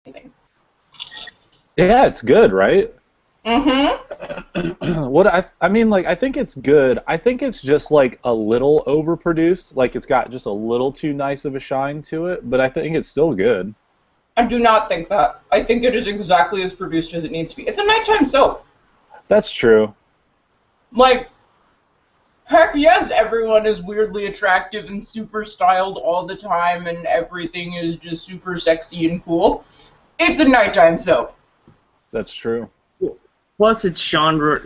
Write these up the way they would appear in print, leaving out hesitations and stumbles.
amazing. Yeah, it's good, right? Mm-hmm. I mean, like, I think it's good. I think it's just like a little overproduced. Like, it's got just a little too nice of a shine to it, but I think it's still good. I do not think that. I think it is exactly as produced as it needs to be. It's a nighttime soap. That's true. Like, heck yes, everyone is weirdly attractive and super styled all the time, and everything is just super sexy and cool. It's a nighttime soap. That's true. Plus, it's Chandra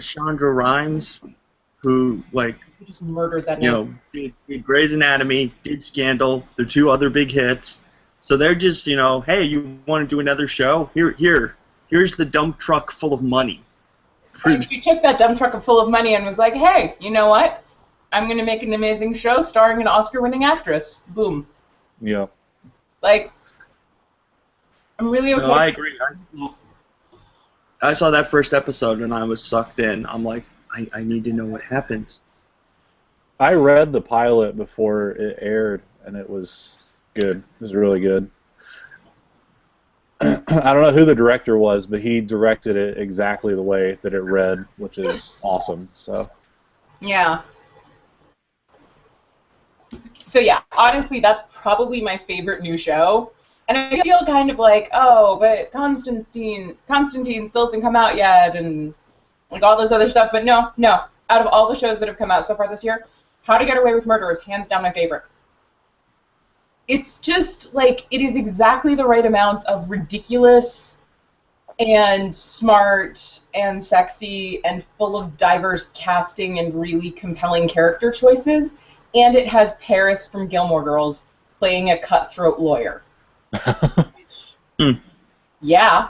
Rhimes, who, like, You just murdered that name. did Grey's Anatomy, did Scandal, the two other big hits. So they're just, hey, you want to do another show? Here's the dump truck full of money. And she took that dump truck full of money and was like, hey, you know what? I'm going to make an amazing show starring an Oscar-winning actress. Boom. Yeah. Like, I'm really okay. No, I agree. I saw that first episode and I was sucked in. I'm like, I need to know what happens. I read the pilot before it aired, and it was good. It was really good. I don't know who the director was, but he directed it exactly the way that it read, which is awesome. So. Yeah. So yeah, honestly, that's probably my favorite new show. And I feel kind of like, oh, but Constantine still hasn't come out yet, and like all this other stuff. But no. Out of all the shows that have come out so far this year, How to Get Away with Murder is hands down my favorite. It's just like, it is exactly the right amounts of ridiculous and smart and sexy and full of diverse casting and really compelling character choices. And it has Paris from Gilmore Girls playing a cutthroat lawyer. Yeah.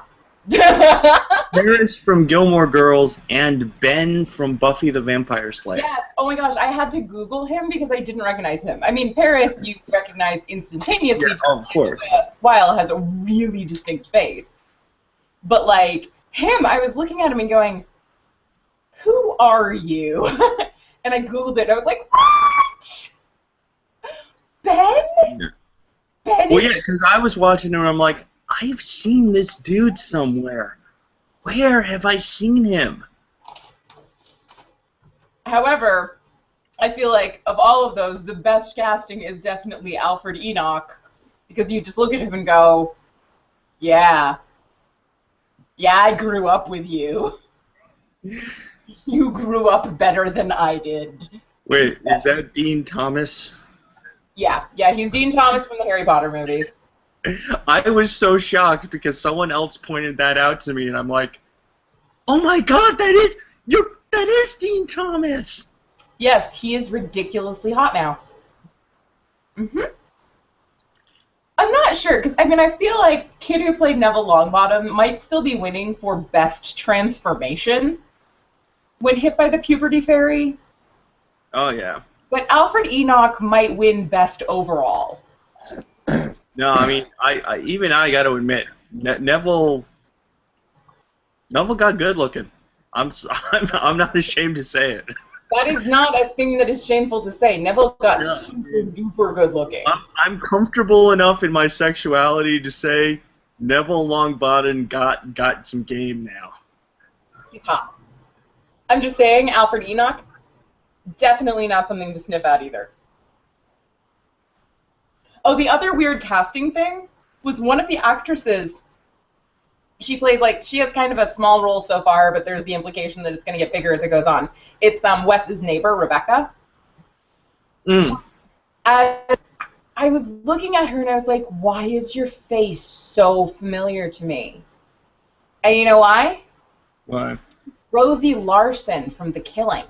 Paris from Gilmore Girls and Ben from Buffy the Vampire Slayer. Yes. Oh my gosh, I had to Google him because I didn't recognize him. I mean, Paris you recognize instantaneously. Yeah, of course. Weil has a really distinct face. But like him, I was looking at him and going, "Who are you?" And I Googled it. And I was like, "What? Ben? Yeah. Ben?" Well, yeah, because I was watching him and I'm like, I've seen this dude somewhere. Where have I seen him? However, I feel like of all of those, the best casting is definitely Alfred Enoch, because you just look at him and go, yeah, I grew up with you. You grew up better than I did. Wait, is that Dean Thomas? Yeah, he's Dean Thomas from the Harry Potter movies. I was so shocked because someone else pointed that out to me, and I'm like, "Oh my God, that is Dean Thomas." Yes, he is ridiculously hot now. I'm not sure, because I feel like kid who played Neville Longbottom might still be winning for best transformation when hit by the puberty fairy. Oh yeah. But Alfred Enoch might win best overall. No, I mean, I got to admit, Neville got good looking. I'm not ashamed to say it. That is not a thing that is shameful to say. Neville got super duper good looking. I'm comfortable enough in my sexuality to say Neville Longbottom got some game now. He's hot. I'm just saying, Alfred Enoch, definitely not something to sniff at either. Oh, the other weird casting thing was one of the actresses. She plays she has kind of a small role so far, but there's the implication that it's going to get bigger as it goes on. It's Wes's neighbor, Rebecca. And I was looking at her and I was like, why is your face so familiar to me? And you know why? Why? Rosie Larson from The Killing.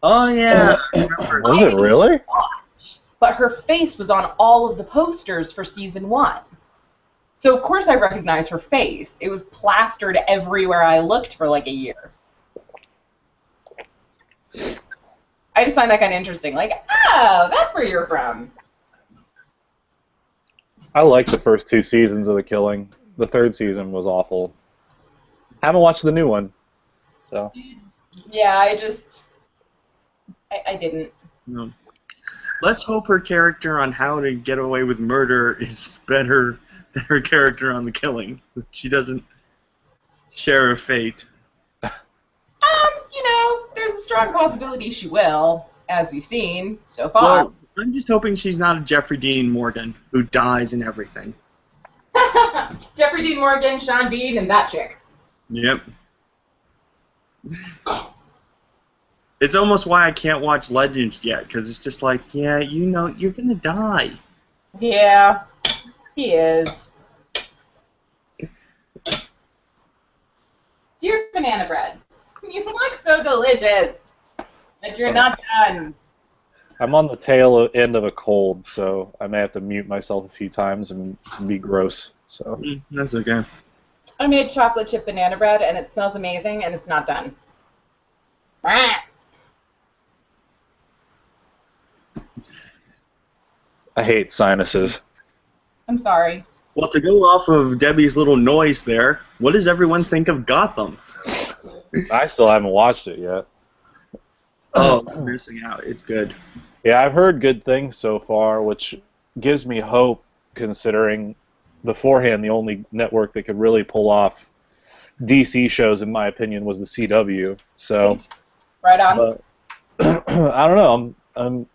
Oh yeah. Was it really? But her face was on all of the posters for season 1. So of course I recognized her face. It was plastered everywhere I looked for like a year. I just find that kind of interesting. Like, oh, that's where you're from. I liked the first 2 seasons of The Killing. The 3rd season was awful. Haven't watched the new one, so. Yeah, I didn't. No. Let's hope her character on How to Get Away with Murder is better her character on The Killing. She doesn't share her fate. There's a strong possibility she will, as we've seen so far. Well, I'm just hoping she's not a Jeffrey Dean Morgan who dies in everything. Jeffrey Dean Morgan, Sean Bean, and that chick. Yep. It's almost why I can't watch Legends yet, because it's just like, yeah, you're gonna die. Yeah, he is. Dear Banana Bread, you look so delicious, but you're not done. I'm on the tail end of a cold, so I may have to mute myself a few times and be gross. So That's okay. I made chocolate chip banana bread, and it smells amazing, and it's not done. I hate sinuses. I'm sorry. Well, to go off of Debbie's little noise there, what does everyone think of Gotham? I still haven't watched it yet. Oh, I'm missing out. It's good. Yeah, I've heard good things so far, which gives me hope, considering beforehand the only network that could really pull off DC shows, in my opinion, was the CW. So, Right on. I don't know.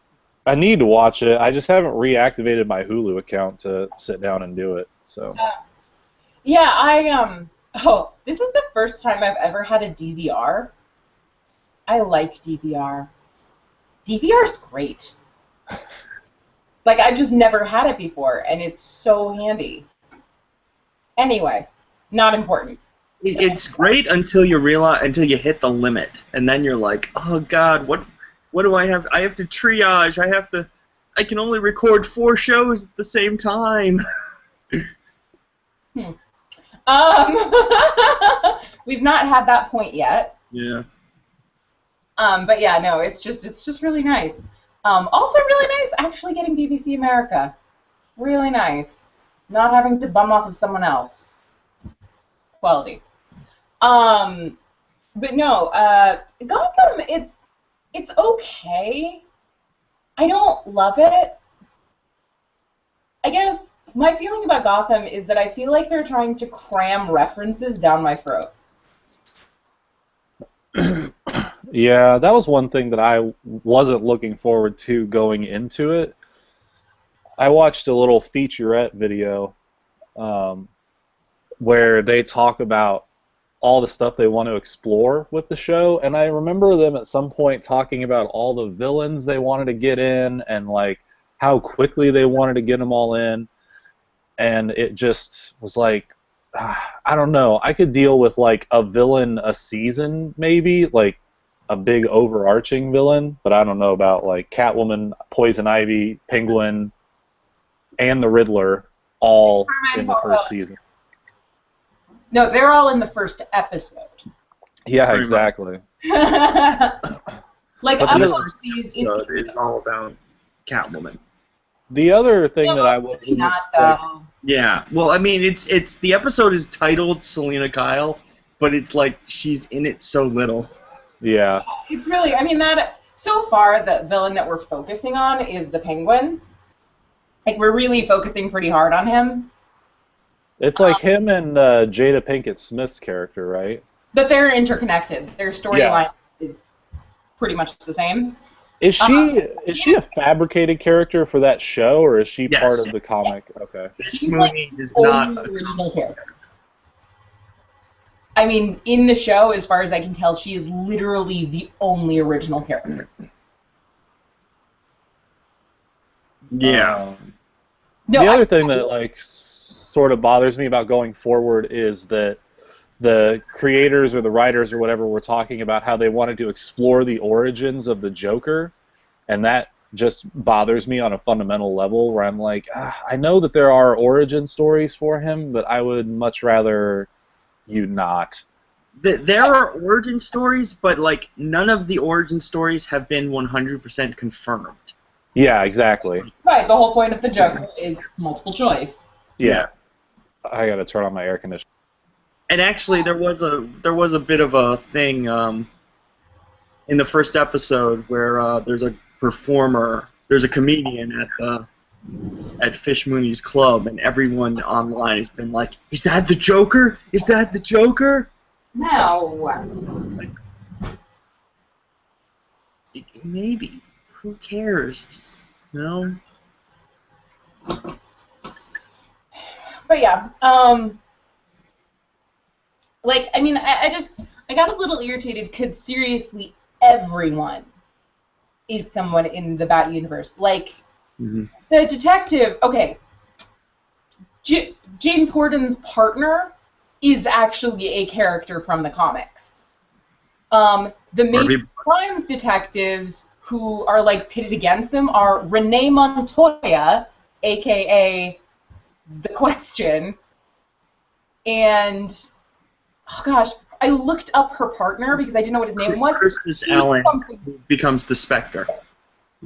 I need to watch it. I just haven't reactivated my Hulu account to sit down and do it. So. Yeah, Oh, this is the first time I've ever had a DVR. I like DVR. DVR's great. Like, I just never had it before, and it's so handy. Anyway, not important. It's great until you hit the limit, and then you're like, oh God, what do I have? I have to triage. I can only record 4 shows at the same time. We've not had that point yet. Yeah. But yeah, no, it's just really nice. Also really nice actually getting BBC America. Really nice. Not having to bum off of someone else. Quality. But no, Gotham, it's okay. I don't love it. I guess my feeling about Gotham is that I feel like they're trying to cram references down my throat. Yeah, that was one thing that I wasn't looking forward to going into it. I watched a little featurette video where they talk about all the stuff they want to explore with the show, and I remember them at some point talking about all the villains they wanted to get in and like how quickly they wanted to get them all in, and it just was like, I don't know, I could deal with like a villain a season maybe, like a big overarching villain, but I don't know about like Catwoman, Poison Ivy, Penguin, and the Riddler all in the first season. No, they're all in the first episode. Yeah, exactly. Like, But this these episode is all about Catwoman. The other thing that I was not though. Yeah, well, I mean, it's the episode is titled Selena Kyle, but it's like she's in it so little. Yeah. It's really, I mean, that so far the villain that we're focusing on is the Penguin. Like, we're really focusing pretty hard on him. It's like him and Jada Pinkett Smith's character, right? But they're interconnected. Their storyline is pretty much the same. Is she a fabricated character for that show, or is she part of the comic? Okay. This She's movie like is the not only original character. I mean, in the show, as far as I can tell, she is literally the only original character. Yeah. No, The other thing that like sort of bothers me about going forward is that the creators or the writers or whatever were talking about how they wanted to explore the origins of the Joker, and that just bothers me on a fundamental level where I'm like, I know that there are origin stories for him, but I would much rather you not. There are origin stories, but like none of the origin stories have been 100% confirmed. Yeah, exactly. right, the whole point of the Joker is multiple choice. Yeah. I gotta turn on my air conditioner. And actually, there was a bit of a thing in the first episode where there's a comedian at at Fish Mooney's club, and everyone online has been like, "Is that the Joker? Is that the Joker?" No. Maybe. Who cares? No. But yeah, like, I mean, I got a little irritated because seriously, everyone is someone in the Bat universe. Like, the detective, okay, James Gordon's partner is actually a character from the comics. The main crimes detectives who are, like, pitted against them are Renee Montoya, a.k.a. The Question, and, oh gosh, I looked up her partner because I didn't know what his name was. Crispus Allen, who becomes the Spectre.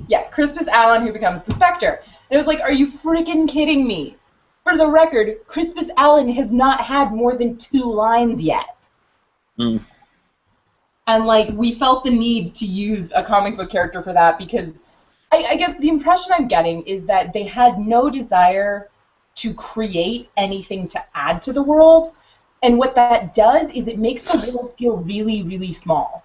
Yeah, Crispus Allen, who becomes the Spectre. And it was like, are you freaking kidding me? For the record, Crispus Allen has not had more than 2 lines yet. Mm. And, like, we felt the need to use a comic book character for that because I guess the impression I'm getting is that they had no desire to create anything to add to the world. And what that does is it makes the world feel really, really small.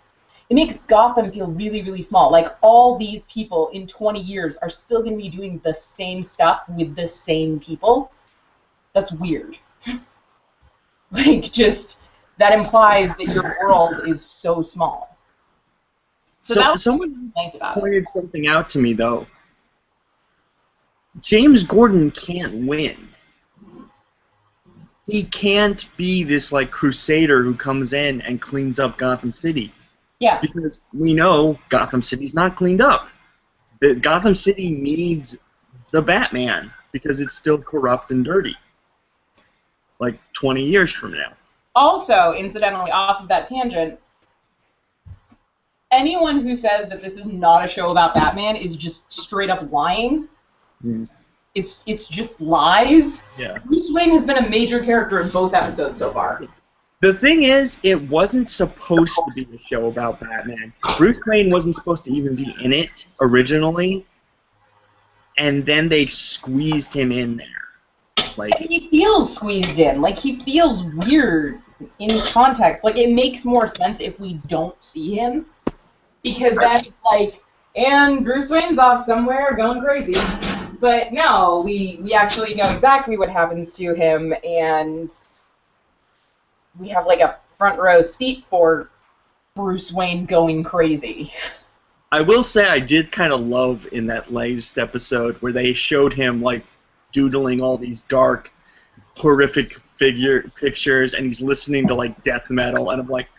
It makes Gotham feel really, really small. Like, all these people in 20 years are still going to be doing the same stuff with the same people. That's weird. Like, just, that implies that your world is so small. So someone pointed something out to me, though. James Gordon can't win. He can't be this, like, crusader who comes in and cleans up Gotham City. Yeah. Because we know Gotham City's not cleaned up. Gotham City needs the Batman because it's still corrupt and dirty. Like 20 years from now. Also, incidentally, off of that tangent, anyone who says that this is not a show about Batman is just straight up lying. Mm. It's just lies. Yeah. Bruce Wayne has been a major character in both episodes so far. The thing is, it wasn't supposed to be a show about Batman. Bruce Wayne wasn't supposed to even be in it originally, and then they squeezed him in there. Like, and he feels squeezed in. Like, he feels weird in context. Like, it makes more sense if we don't see him, because then it's like, and Bruce Wayne's off somewhere going crazy. But no, we actually know exactly what happens to him, and we have, like, a front row seat for Bruce Wayne going crazy. I will say I did kind of love in that latest episode where they showed him, like, doodling all these dark, horrific pictures, and he's listening to, like, death metal, and I'm like,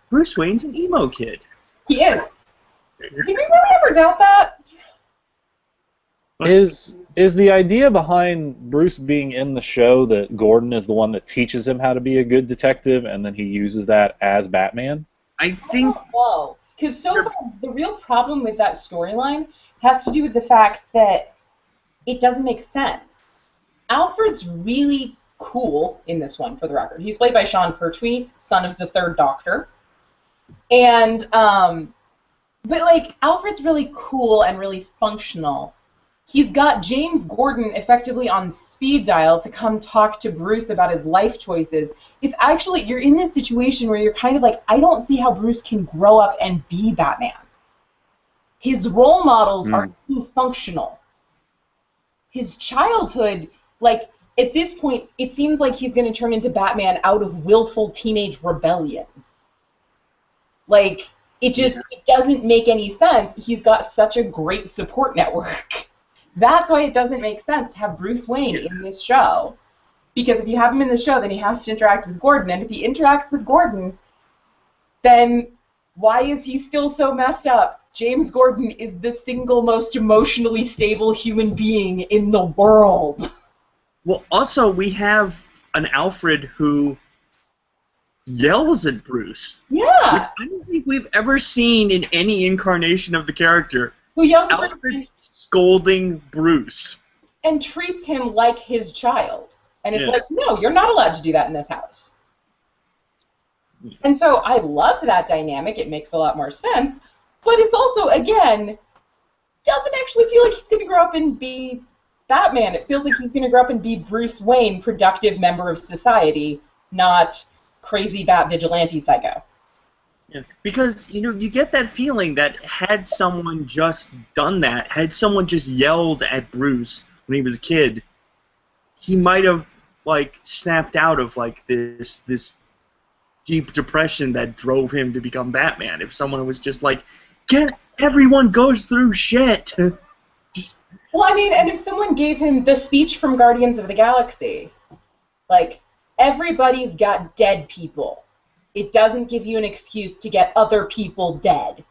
Bruce Wayne's an emo kid. He is. Did we really ever doubt that? Is the idea behind Bruce being in the show that Gordon is the one that teaches him how to be a good detective, and then he uses that as Batman? I think... No, because so far, the real problem with that storyline has to do with the fact that it doesn't make sense. Alfred's really cool in this one, for the record. He's played by Sean Pertwee, son of the Third Doctor. And, but, like, Alfred's really cool and really functional. He's got James Gordon effectively on speed dial to come talk to Bruce about his life choices. It's actually, you're in this situation where you're kind of like, I don't see how Bruce can grow up and be Batman. His role models are too functional. His childhood, like, at this point, it seems like he's going to turn into Batman out of willful teenage rebellion. Like, it doesn't make any sense. He's got such a great support network. That's why it doesn't make sense to have Bruce Wayne in this show. Because if you have him in the show, then he has to interact with Gordon. And if he interacts with Gordon, then why is he still so messed up? James Gordon is the single most emotionally stable human being in the world. Well, also, we have an Alfred who yells at Bruce. Yeah. Which I don't think we've ever seen in any incarnation of the character. Who yells at Alfred Bruce scolding Bruce. and treats him like his child. And it's like, no, you're not allowed to do that in this house. And so I love that dynamic. It makes a lot more sense. But it's also, again, doesn't actually feel like he's going to grow up and be Batman. It feels like he's going to grow up and be Bruce Wayne, productive member of society, not crazy bat vigilante psycho. Yeah, because, you get that feeling that had someone just done that, had someone just yelled at Bruce when he was a kid, he might have, snapped out of, this deep depression that drove him to become Batman. If someone was just like, everyone goes through shit. Well, I mean, and if someone gave him the speech from Guardians of the Galaxy, everybody's got dead people. It doesn't give you an excuse to get other people dead.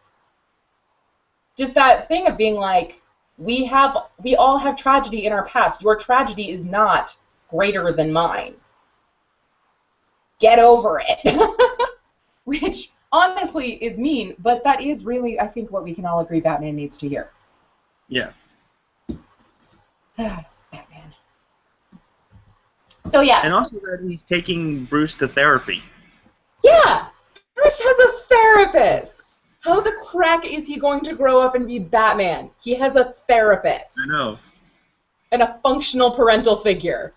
Just that thing of being like, we all have tragedy in our past. Your tragedy is not greater than mine. Get over it. Which, honestly, is mean, but that is really, I think, what we can all agree Batman needs to hear. Yeah. Batman. So, yeah. And also that he's taking Bruce to therapy. Yeah! Bruce has a therapist! How the crack is he going to grow up and be Batman? He has a therapist. I know. And a functional parental figure.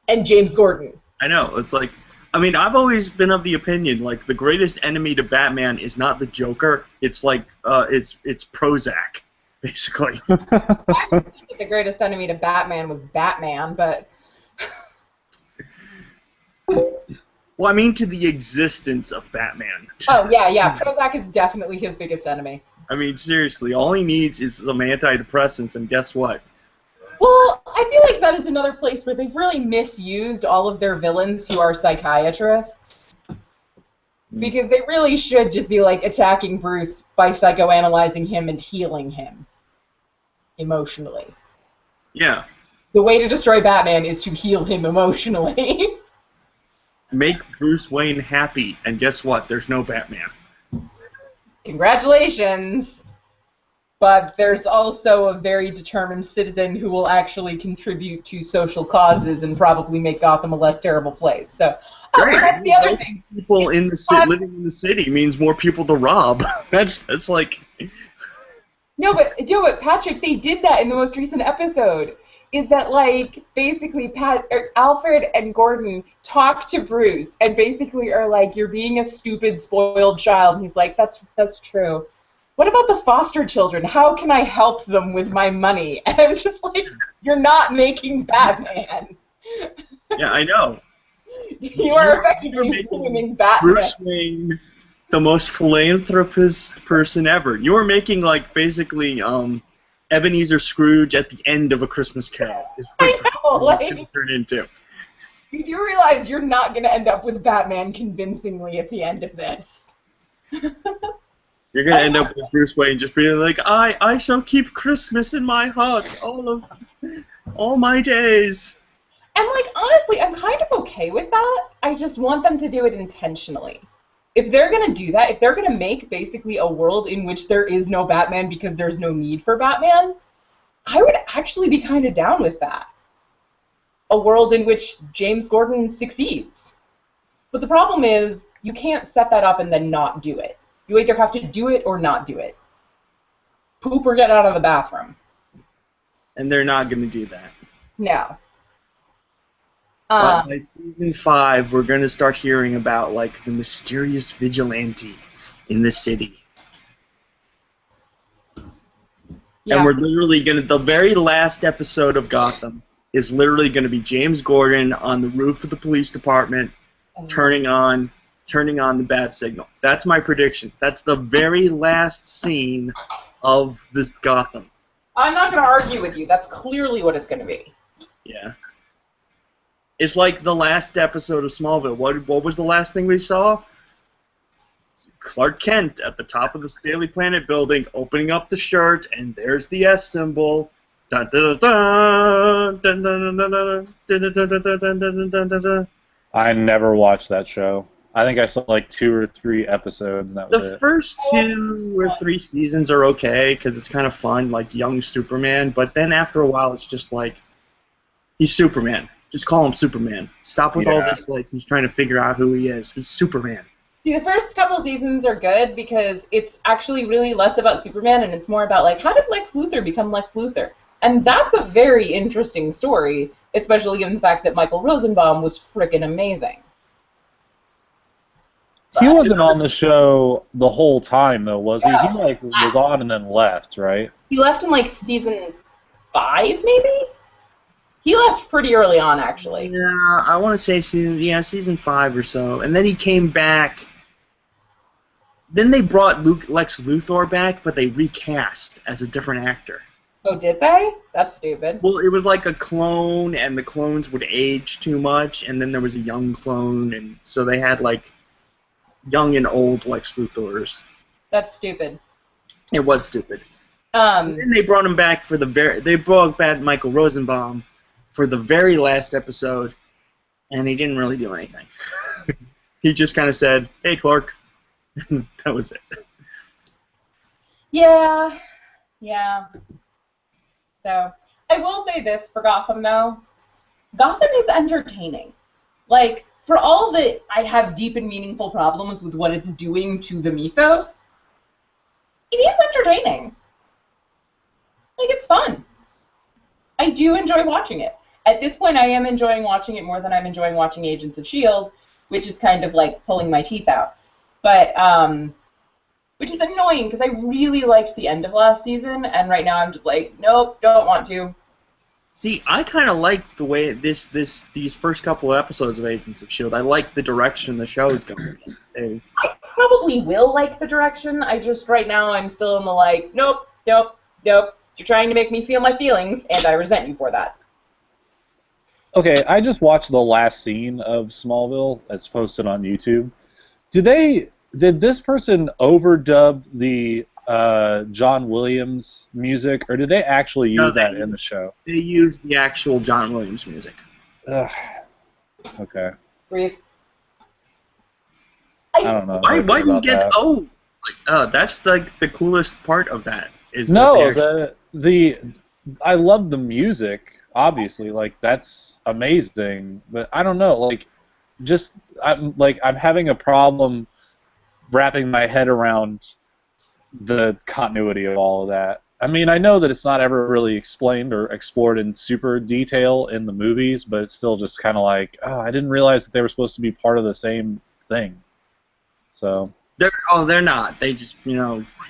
And James Gordon. I know. It's like, I've always been of the opinion, the greatest enemy to Batman is not the Joker. It's it's Prozac, basically. I think the greatest enemy to Batman was Batman, but... Well, to the existence of Batman. Oh, yeah. Prozac is definitely his biggest enemy. Seriously, all he needs is some antidepressants, and guess what? Well, I feel like that is another place where they've really misused all of their villains who are psychiatrists. Because they really should just be, attacking Bruce by psychoanalyzing him and healing him. Emotionally. Yeah. The way to destroy Batman is to heal him emotionally. Make Bruce Wayne happy, and guess what? There's no Batman. Congratulations! But there's also a very determined citizen who will actually contribute to social causes and probably make Gotham a less terrible place. So, that's the other thing. People in the living in the city means more people to rob. that's like... No, but Patrick, they did that in the most recent episode. Is that, basically Alfred and Gordon talk to Bruce and basically are like, you're being a stupid, spoiled child. And he's like, that's true. What about the foster children? How can I help them with my money? And I'm just like, you're not making Batman. Yeah, I know. You are effectively ruining Batman. Bruce Wayne, the most philanthropist person ever. You are making, basically, Ebenezer Scrooge at the end of A Christmas Carol. Is what I know, turn into. You realize you're not going to end up with Batman convincingly at the end of this. You're going to end up with Bruce Wayne just being like, I shall keep Christmas in my heart all my days. And, honestly, I'm kind of okay with that. I just want them to do it intentionally. If they're going to do that, if they're going to make basically a world in which there is no Batman because there's no need for Batman, I would actually be kind of down with that. A world in which James Gordon succeeds. But the problem is, you can't set that up and then not do it. You either have to do it or not do it. Poop or get out of the bathroom. And they're not going to do that. No. But by season 5, we're going to start hearing about, the mysterious vigilante in the city. Yeah. And we're literally going to, the very last episode of Gotham is literally going to be James Gordon on the roof of the police department turning on the bat signal. That's my prediction. That's the very last scene of this Gotham. I'm not going to argue with you. That's clearly what it's going to be. Yeah. It's like the last episode of Smallville. What was the last thing we saw? Clark Kent at the top of the Daily Planet building opening up the shirt, and there's the S symbol. Dun, dun, dun, dun, dun, dun, dun, dun, dun, dun, dun, dun. I never watched that show. I think I saw 2 or 3 episodes, and that was it. The first 2 or 3 seasons are okay because it's kind of fun, like young Superman. But then after a while, it's just he's Superman. Just call him Superman. Stop with all this, he's trying to figure out who he is. He's Superman. See, the first couple seasons are good because it's actually really less about Superman and it's more about, how did Lex Luthor become Lex Luthor? And that's a very interesting story, especially given the fact that Michael Rosenbaum was frickin' amazing. He wasn't on the show the whole time, though, was he? He was on and then left, right? He left in like season 5, maybe. He left pretty early on, actually. Yeah, I want to say season 5 or so, and then he came back. Then they brought Lex Luthor back, but they recast as a different actor. Oh, did they? That's stupid. Well, it was like a clone, and the clones would age too much, and then there was a young clone, and so they had like young and old Lex Luthors. That's stupid. It was stupid. And then they brought him back for they brought back Michael Rosenbaum for the very last episode, and he didn't really do anything. He just kind of said, "Hey, Clark." That was it. Yeah. So, I will say this for Gotham, though. Gotham is entertaining. Like, for all that I have deep and meaningful problems with what it's doing to the mythos, it is entertaining. Like, it's fun. I do enjoy watching it. At this point, I am enjoying watching it more than I'm enjoying watching Agents of S.H.I.E.L.D., which is kind of like pulling my teeth out. But, which is annoying, because I really liked the end of last season, and right now I'm just like, nope, don't want to. See, I kind of like the way these first couple of episodes of Agents of S.H.I.E.L.D. I like the direction the show is going in. I probably will like the direction, I just, right now, I'm still in the like, nope. You're trying to make me feel my feelings, and I resent you for that. Okay, I just watched the last scene of Smallville as posted on YouTube. Did this person overdub the John Williams music, or did they actually use that in the show? They used the actual John Williams music. Ugh. Okay. Breathe. I don't know. Why do you get that's like the coolest part of that. I love the music, obviously, like that's amazing, but I don't know, like I'm having a problem wrapping my head around the continuity of all of that. I mean, I know that it's not ever really explained or explored in super detail in the movies, but it's still just kind of like, oh, I didn't realize that they were supposed to be part of the same thing. So they're not. They just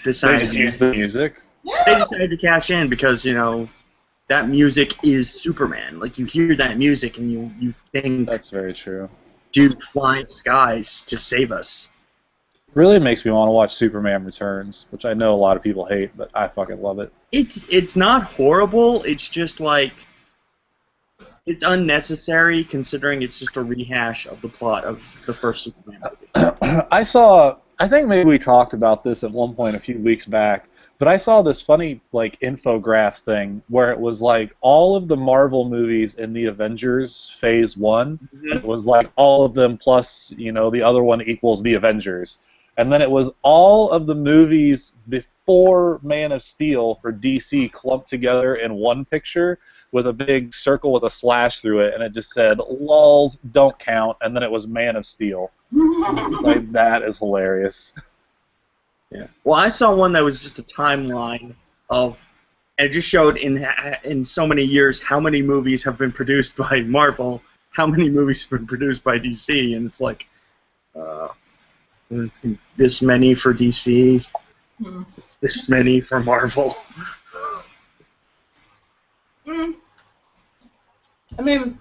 decided they just use the music. They decided to cash in because that music is Superman. Like, you hear that music and you think that's very true. Dude flying skies to save us. Really makes me want to watch Superman Returns, which I know a lot of people hate, but I fucking love it. It's not horrible. It's just like it's unnecessary considering it's just a rehash of the plot of the first Superman movie. I think maybe we talked about this at one point a few weeks back, but I saw this funny like infograph thing where it was like all of the Marvel movies in the Avengers Phase 1. Mm-hmm. It was like all of them plus, the other one equals the Avengers. And then it was all of the movies before Man of Steel for DC clumped together in one picture with a big circle with a slash through it, and it just said, "Lols, don't count," and then it was Man of Steel. Like, that is hilarious. Yeah. Well, I saw one that was just a timeline of, and it just showed in so many years how many movies have been produced by Marvel, how many movies have been produced by DC, and it's like, this many for DC, this many for Marvel. I mean,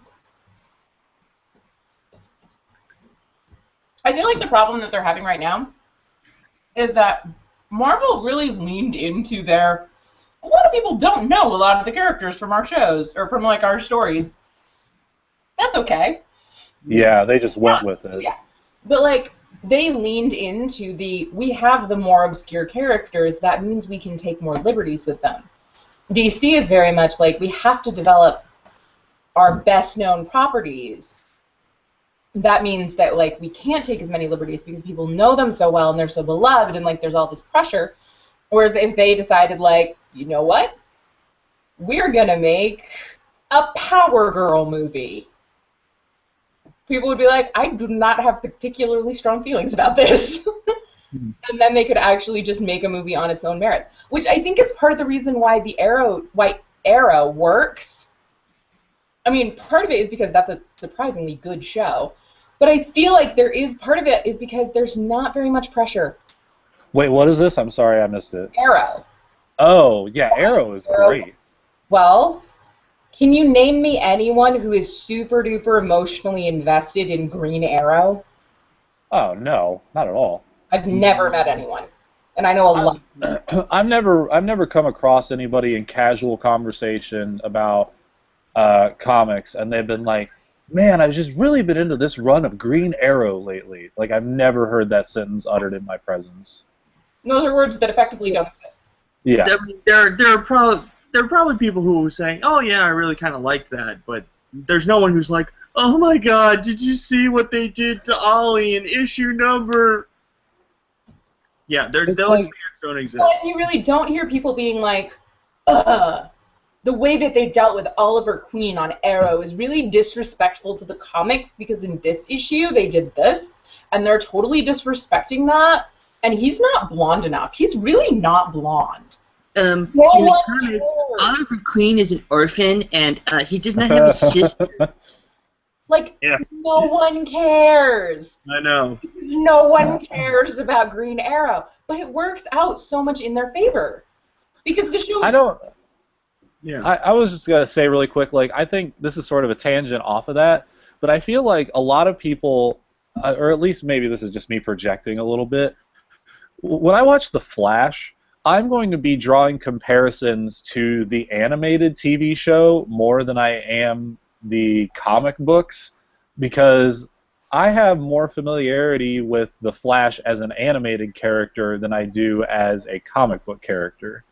I feel like the problem that they're having right now is that Marvel really leaned into a lot of people don't know a lot of the characters from our shows, or from, like, our stories. That's okay. Yeah, they just went with it. Yeah. But, like, they leaned into we have the more obscure characters, that means we can take more liberties with them. DC is very much like, we have to develop our best-known properties. That means that, like, we can't take as many liberties because people know them so well and they're so beloved, and, like, there's all this pressure. Whereas if they decided, like, you know what? We're gonna make a Power Girl movie. People would be like, I do not have particularly strong feelings about this. And then they could actually just make a movie on its own merits. Which I think is part of the reason why Arrow works. I mean, part of it is because that's a surprisingly good show. But I feel like part of it is because there's not very much pressure. Wait, what is this? I'm sorry, I missed it. Arrow. Oh, yeah, Arrow is great. Well, can you name me anyone who is super duper emotionally invested in Green Arrow? Oh, no, not at all. I've never met anyone. And I know a lot. I've never come across anybody in casual conversation about comics, and they've been like, man, I've just really been into this run of Green Arrow lately. Like, I've never heard that sentence uttered in my presence. Those are words that effectively don't exist. Yeah. There are probably people who are saying, oh yeah, I really kind of like that, but there's no one who's like, oh my god, did you see what they did to Ollie in issue number... Yeah, those fans don't exist. But you really don't hear people being like, ugh. The way that they dealt with Oliver Queen on Arrow is really disrespectful to the comics because in this issue they did this, and they're totally disrespecting that, and he's not blonde enough. He's really not blonde. In the comics, Oliver Queen is an orphan, and he does not have a sister. Like, yeah. No one cares. I know. No one cares about Green Arrow. But it works out so much in their favor. Because the show... Yeah. I was just going to say really quick, like, I think this is sort of a tangent off of that, but I feel like a lot of people, or at least maybe this is just me projecting a little bit, when I watch The Flash, I'm going to be drawing comparisons to the animated TV show more than I am the comic books, because I have more familiarity with the Flash as an animated character than I do as a comic book character.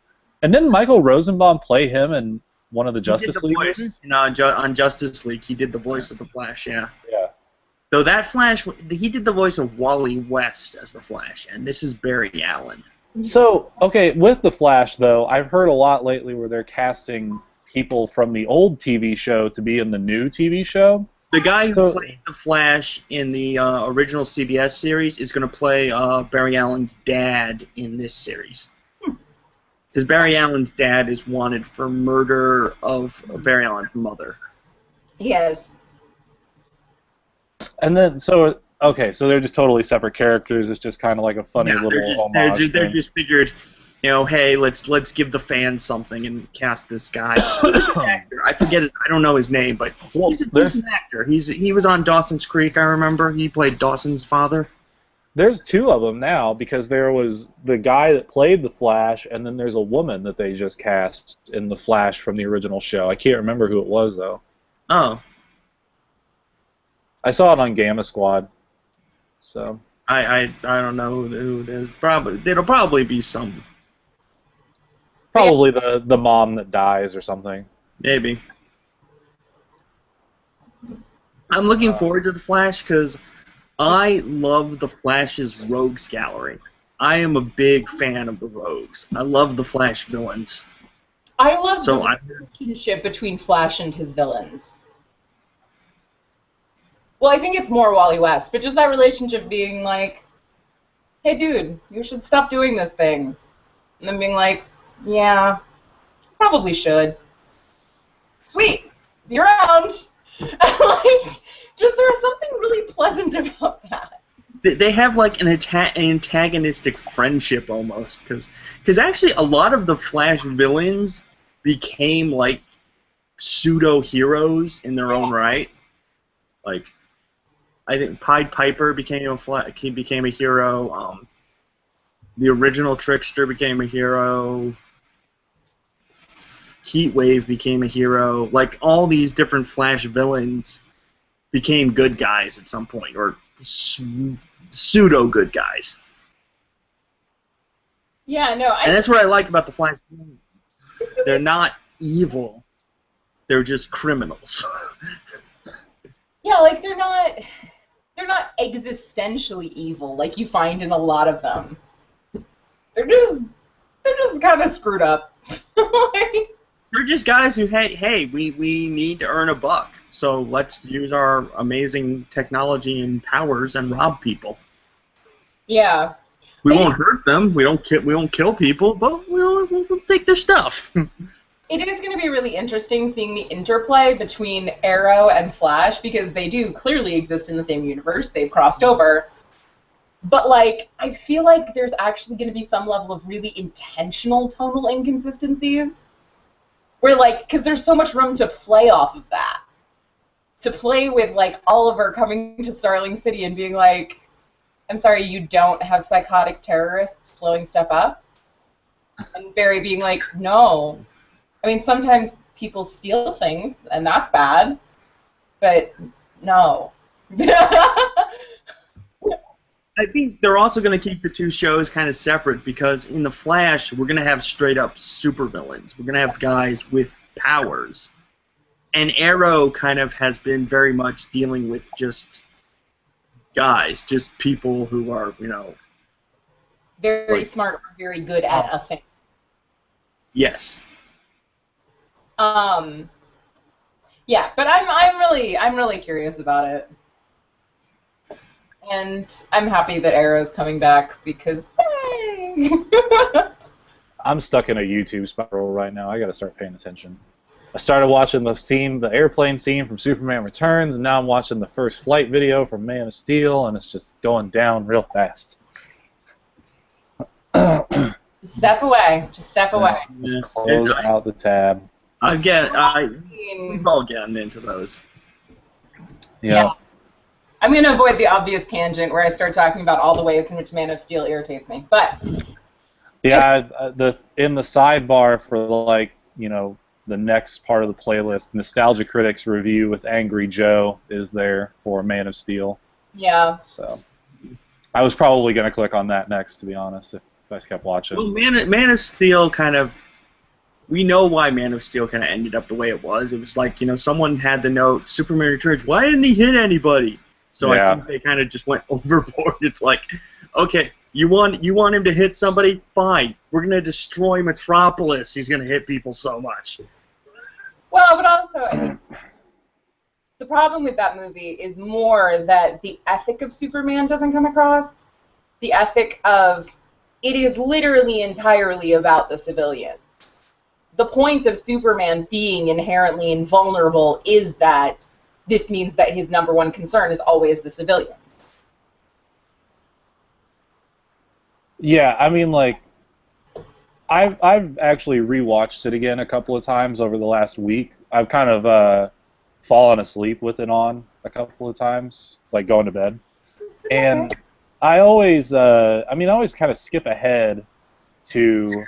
And didn't Michael Rosenbaum play him in one of the Justice League movies? On Justice League, he did the voice of the Flash, yeah. Yeah. Though that Flash, he did the voice of Wally West as the Flash, and this is Barry Allen. So, okay, with the Flash, though, I've heard a lot lately where they're casting people from the old TV show to be in the new TV show. The guy who played the Flash in the original CBS series is going to play Barry Allen's dad in this series. Because Barry Allen's dad is wanted for murder of Barry Allen's mother. He is. And then, so they're just totally separate characters. It's just kind of like a funny little homage. They're just figured, hey, let's give the fans something and cast this guy. Actor. I forget I don't know his name, but he's a decent actor. He was on Dawson's Creek, I remember. He played Dawson's father. There's two of them now, because there was the guy that played the Flash, and then there's a woman that they just cast in the Flash from the original show. I can't remember who it was, though. Oh. I saw it on Gamma Squad. So I don't know who it is. It'll probably be some. Probably the mom that dies or something. Maybe. I'm looking forward to the Flash because I love the Flash's Rogues Gallery. I am a big fan of the Rogues. I love the Flash villains. I love the relationship between Flash and his villains. Well, I think it's more Wally West, but just that relationship being like, hey, dude, you should stop doing this thing. And then being like, yeah, probably should. Sweet, see you around. Like, just there's something really pleasant about that. They have like an antagonistic friendship almost, because actually a lot of the Flash villains became like pseudo heroes in their own right. Like, I think Pied Piper became a hero. The original Trickster became a hero. Heatwave became a hero. Like, all these different Flash villains became good guys at some point, or pseudo good guys. Yeah, no. And that's what I like about the Flash. They're not evil. They're just criminals. Yeah, like they're not existentially evil like you find in a lot of them. They're just kind of screwed up. They're just guys who, hey, we need to earn a buck, so let's use our amazing technology and powers and rob people. Yeah. We won't hurt them. We don't kill people, but we'll take their stuff. It is going to be really interesting seeing the interplay between Arrow and Flash, because they do clearly exist in the same universe. They've crossed over. But, like, I feel like there's actually going to be some level of really intentional tonal inconsistencies. Where, like, because there's so much room to play off of that. To play with, like, Oliver coming to Starling City and being like, I'm sorry, you don't have psychotic terrorists blowing stuff up? And Barry being like, no. I mean, sometimes people steal things, and that's bad. But, no. I think they're also going to keep the two shows kind of separate because in The Flash, we're going to have straight-up supervillains. We're going to have guys with powers. And Arrow kind of has been very much dealing with just guys, just people who are, you know... Very like, smart, very good at a thing. Yes. Yeah, but I'm really curious about it. And I'm happy that Arrow's coming back because, hey! I'm stuck in a YouTube spiral right now. I gotta start paying attention. I started watching the airplane scene from Superman Returns, and now I'm watching the first flight video from Man of Steel, and it's just going down real fast. Step away. Just step away. Just close out the tab. We've all gotten into those. Yeah. I'm going to avoid the obvious tangent where I start talking about all the ways in which Man of Steel irritates me. But yeah, in the sidebar for like, you know, the next part of the playlist, Nostalgia Critics review with Angry Joe is there for Man of Steel. Yeah. So I was probably going to click on that next, to be honest, if I kept watching. Well, Man of Steel kind of... We know why Man of Steel kind of ended up the way it was. It was like, you know, someone had the note, Superman Returns, why didn't he hit anybody? So yeah. I think they kind of just went overboard. It's like, okay, you want him to hit somebody? Fine. We're going to destroy Metropolis. He's going to hit people so much. Well, but also, I mean, the problem with that movie is more that the ethic of Superman doesn't come across. The ethic of, it is literally entirely about the civilians. The point of Superman being inherently invulnerable is that this means that his number one concern is always the civilians. Yeah, I mean, like, I've actually rewatched it again a couple of times over the last week. I've kind of fallen asleep with it on a couple of times, like going to bed. And I always kind of skip ahead to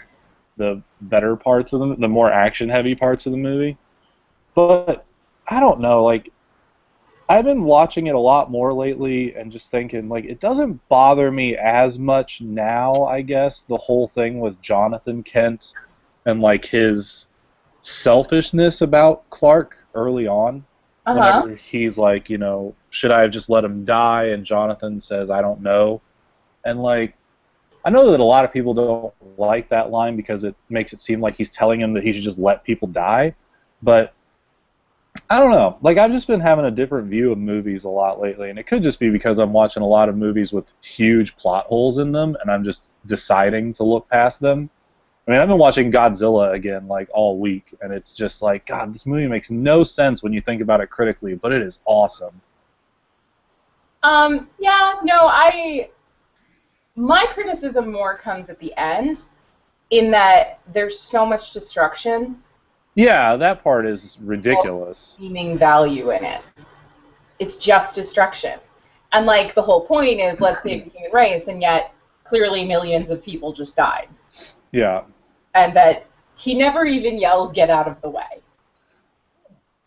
the better parts of the more action-heavy parts of the movie. But I don't know, like, I've been watching it a lot more lately and just thinking, like, it doesn't bother me as much now, I guess, the whole thing with Jonathan Kent and, like, his selfishness about Clark early on. Whenever he's like, you know, should I have just let him die? And Jonathan says, I don't know. And, like, I know that a lot of people don't like that line because it makes it seem like he's telling him that he should just let people die. But I don't know. Like, I've just been having a different view of movies a lot lately, and it could just be because I'm watching a lot of movies with huge plot holes in them, and I'm just deciding to look past them. I mean, I've been watching Godzilla again, like, all week, and it's just like, God, this movie makes no sense when you think about it critically, but it is awesome. Yeah, no, my criticism more comes at the end, in that there's so much destruction. Yeah, that part is ridiculous. Meaning value in it. It's just destruction. And, like, the whole point is let's save the human race, and yet clearly millions of people just died. Yeah. And that he never even yells, get out of the way.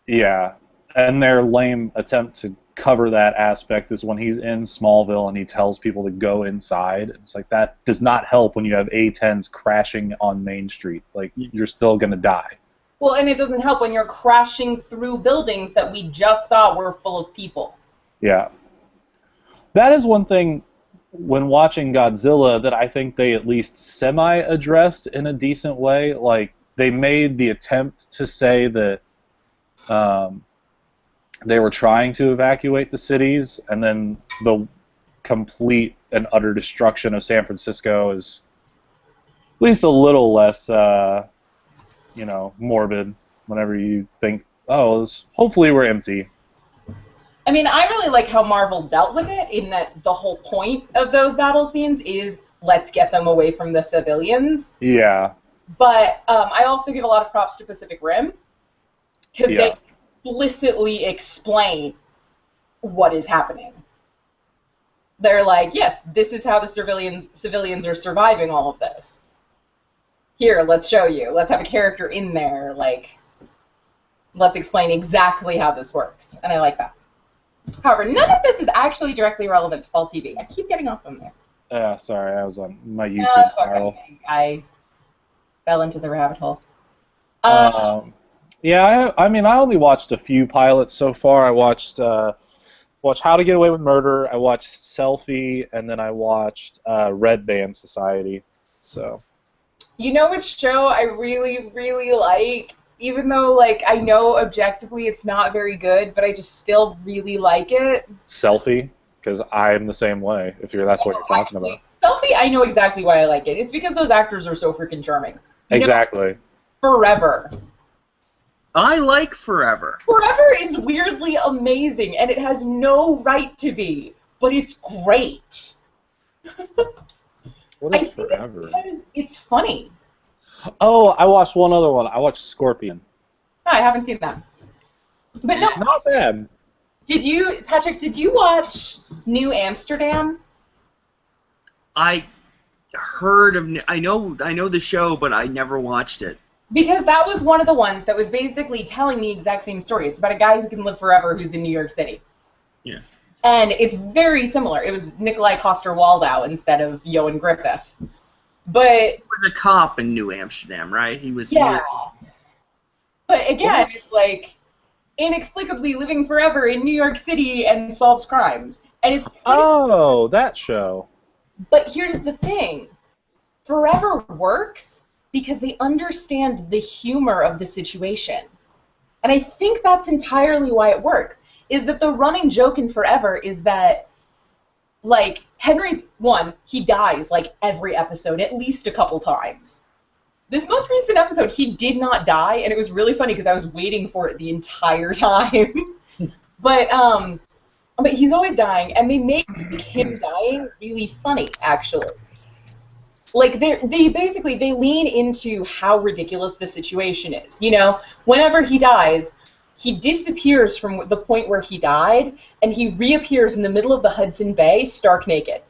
Yeah. And their lame attempt to cover that aspect is when he's in Smallville and he tells people to go inside. It's like, that does not help when you have A-10s crashing on Main Street. Like, you're still going to die. Well, and it doesn't help when you're crashing through buildings that we just saw were full of people. Yeah. That is one thing when watching Godzilla that I think they at least semi-addressed in a decent way. Like, they made the attempt to say that they were trying to evacuate the cities, and then the complete and utter destruction of San Francisco is at least a little less morbid whenever you think, oh, hopefully we're empty. I mean, I really like how Marvel dealt with it in that the whole point of those battle scenes is let's get them away from the civilians. Yeah. But I also give a lot of props to Pacific Rim because they explicitly explain what is happening. They're like, yes, this is how the civilians are surviving all of this. Here, let's show you. Let's have a character in there. Like, let's explain exactly how this works. And I like that. However, none of this is actually directly relevant to fall TV. I keep getting off on this. Sorry, I was on my YouTube file. Okay. I fell into the rabbit hole. Yeah, I mean, I only watched a few pilots so far. I watched How to Get Away with Murder, I watched Selfie, and then I watched Red Band Society. So. You know which show I really, really like? Even though, like, I know objectively it's not very good, but I just still really like it. Selfie, because I'm the same way, if that's what you're talking about. Selfie, I know exactly why I like it. It's because those actors are so freaking charming. Exactly. Forever. I like Forever. Forever is weirdly amazing, and it has no right to be, but it's great. What is Forever? It's funny. Oh, I watched one other one. I watched Scorpion. No, I haven't seen that. But no, not bad. Patrick, did you watch New Amsterdam? I heard of. I know the show, but I never watched it. Because that was one of the ones that was basically telling the exact same story. It's about a guy who can live forever who's in New York City. Yeah. And it's very similar. It was Nikolai Coster-Waldau instead of Ioan Gruffudd. But he was a cop in New Amsterdam, right? He was. But again, it's like inexplicably living forever in New York City and solves crimes. And it's that show. But here's the thing. Forever works because they understand the humor of the situation. And I think that's entirely why it works, is that the running joke in Forever is that, like, Henry's he dies, like, every episode, at least a couple times. This most recent episode, he did not die, and it was really funny because I was waiting for it the entire time. But he's always dying, and they make him dying really funny, actually. Like, they lean into how ridiculous the situation is. You know, whenever he dies, he disappears from the point where he died, and he reappears in the middle of the Hudson Bay, stark naked.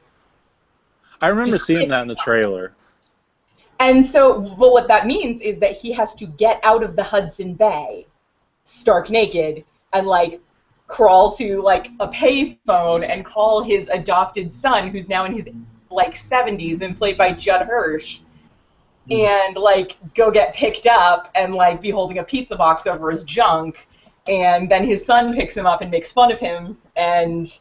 I remember seeing that in the trailer. And so, well, what that means is that he has to get out of the Hudson Bay, stark naked, and, like, crawl to, like, a payphone and call his adopted son, who's now in his, like, 70s and played by Judd Hirsch, and, like, go get picked up and, like, be holding a pizza box over his junk. And then his son picks him up and makes fun of him and,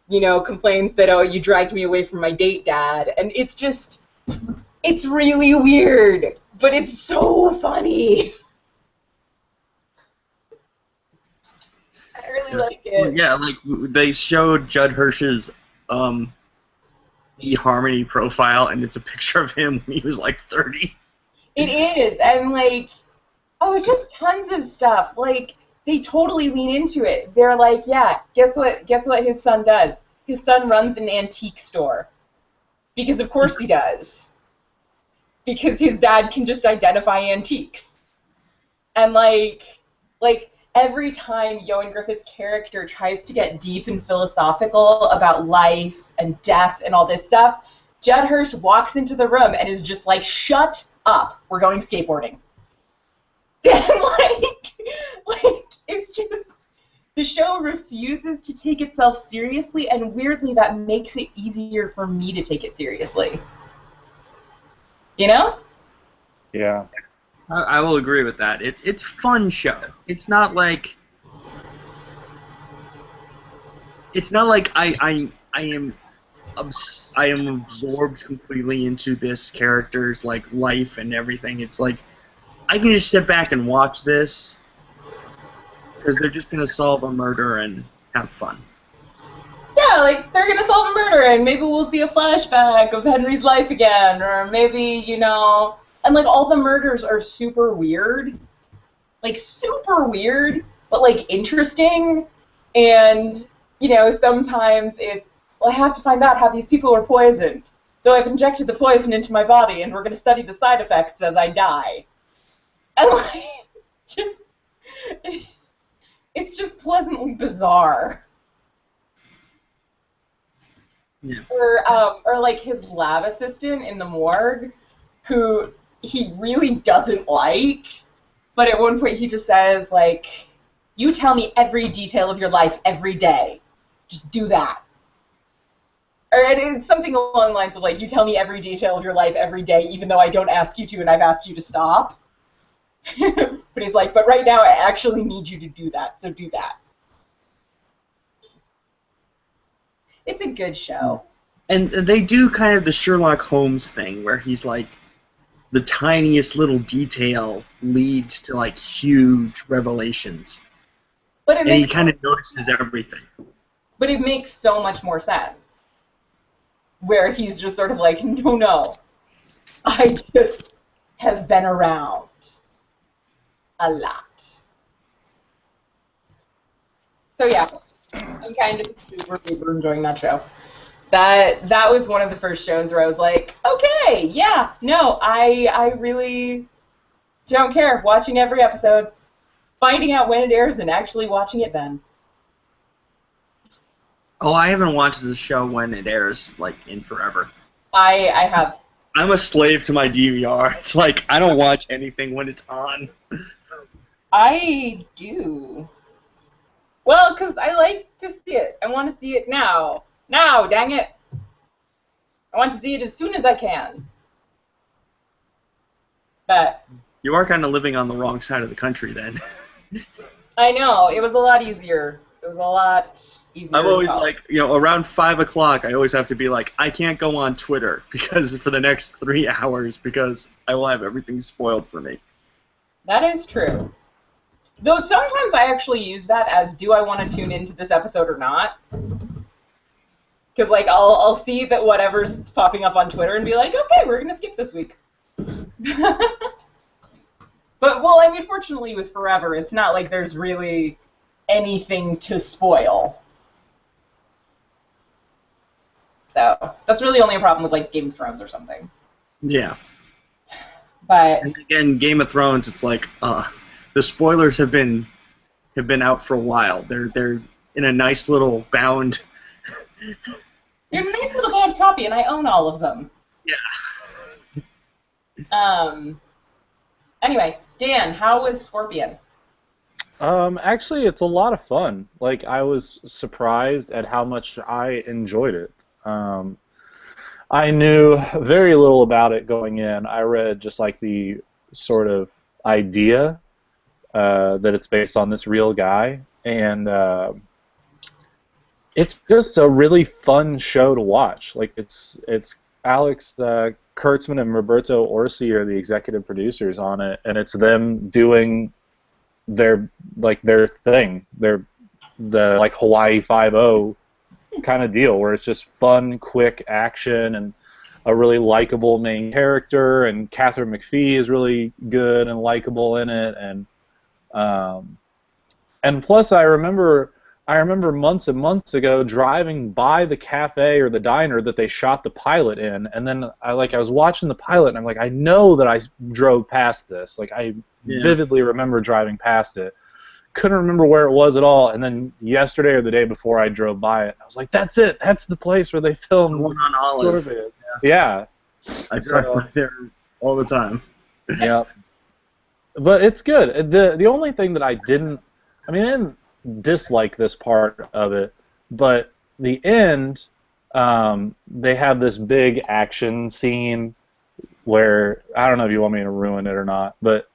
you know, complains that, oh, you dragged me away from my date, Dad. And it's just, it's really weird, but it's so funny. I really like it. Yeah, like, they showed Judd Hirsch's eHarmony profile, and it's a picture of him when he was, like, 30. It is, and, like, it's just tons of stuff. Like, they totally lean into it. They're like, yeah, guess what his son does? His son runs an antique store. Because of course he does. Because his dad can just identify antiques. And like every time Ioan Gruffudd's character tries to get deep and philosophical about life and death and all this stuff, Judd Hirsch walks into the room and is just like, shut up, we're going skateboarding. And like, it's just, the show refuses to take itself seriously, and weirdly that makes it easier for me to take it seriously. You know? Yeah. I will agree with that. It's a fun show. It's not like I am absorbed completely into this character's, like, life and everything. It's like I can just sit back and watch this because they're just gonna solve a murder and have fun. Yeah, like, they're gonna solve a murder and maybe we'll see a flashback of Henry's life again, or maybe, you know, And, like, all the murders are super weird. Like, super weird, but, like, interesting. And, you know, sometimes it's, well, I have to find out how these people were poisoned. So I've injected the poison into my body, and we're going to study the side effects as I die. And, like, just, it's just pleasantly bizarre. Yeah. Or like his lab assistant in the morgue, who he really doesn't like, but at one point he just says, like, you tell me every detail of your life every day. Just do that. Or it's something along the lines of, like, you tell me every detail of your life every day, even though I don't ask you to and I've asked you to stop. But he's like, but right now I actually need you to do that, so do that. It's a good show. And they do kind of the Sherlock Holmes thing, where he's like, the tiniest little detail leads to, like, huge revelations. But And he kind of notices everything. But it makes so much more sense. Where he's just sort of like, no, I just have been around a lot. So yeah, I'm kind of super enjoying that show. That was one of the first shows where I was like, okay, yeah, no, I really don't care. Watching every episode, finding out when it airs, and actually watching it then. Oh, I haven't watched the show when it airs, like, in forever. I have. I'm a slave to my DVR. It's like, I don't watch anything when it's on. I do. Well, because I like to see it. I want to see it now. Now, dang it. I want to see it as soon as I can. But You are kind of living on the wrong side of the country, then. I know. It was a lot easier. It was a lot easier. I'm always to like, you know, around 5 o'clock, I always have to be like, I can't go on Twitter because for the next 3 hours because I will have everything spoiled for me. That is true. Though sometimes I actually use that as, do I want to tune into this episode or not? Because, like, I'll see that whatever's popping up on Twitter and be like, okay, we're going to skip this week. But, well, I mean, fortunately with Forever, it's not like there's really anything to spoil. So, that's really only a problem with, like, Game of Thrones or something. Yeah. But And again, Game of Thrones, it's like, the spoilers have been out for a while. They're in a nice little bound. they're a nice little bound copy, and I own all of them. Yeah. Anyway, Dan, how was Scorpion? Actually, it's a lot of fun. Like, I was surprised at how much I enjoyed it. I knew very little about it going in. I read just like the sort of idea that it's based on this real guy, and it's just a really fun show to watch. Like, it's Alex Kurtzman and Roberto Orsi are the executive producers on it, and it's them doing their thing, the like Hawaii Five-0 kind of deal, where it's just fun, quick action, and a really likable main character, and Catherine McPhee is really good and likable in it, and plus I remember months and months ago driving by the cafe or the diner that they shot the pilot in, and then I was watching the pilot, and I'm like, I know that I drove past this. Like, I vividly remember driving past it. Couldn't remember where it was at all, and then yesterday or the day before I drove by it. I was like, that's it. That's the place where they filmed. The one on Olive. Yeah. I drive by there all the time. Yeah. But it's good. The only thing that I didn't dislike this part of it, but the end, they have this big action scene where, I don't know if you want me to ruin it or not, but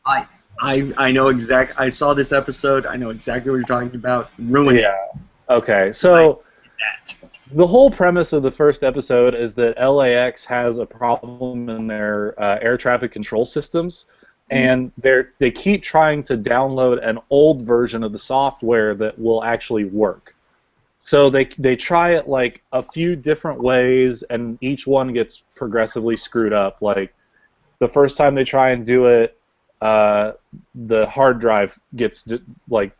I know I saw this episode. I know exactly what you're talking about. Ruin it. Yeah. Okay. So the whole premise of the first episode is that LAX has a problem in their air traffic control systems, and they keep trying to download an old version of the software that will actually work. So they try it like a few different ways, and each one gets progressively screwed up. Like, the first time they try and do it, the hard drive gets like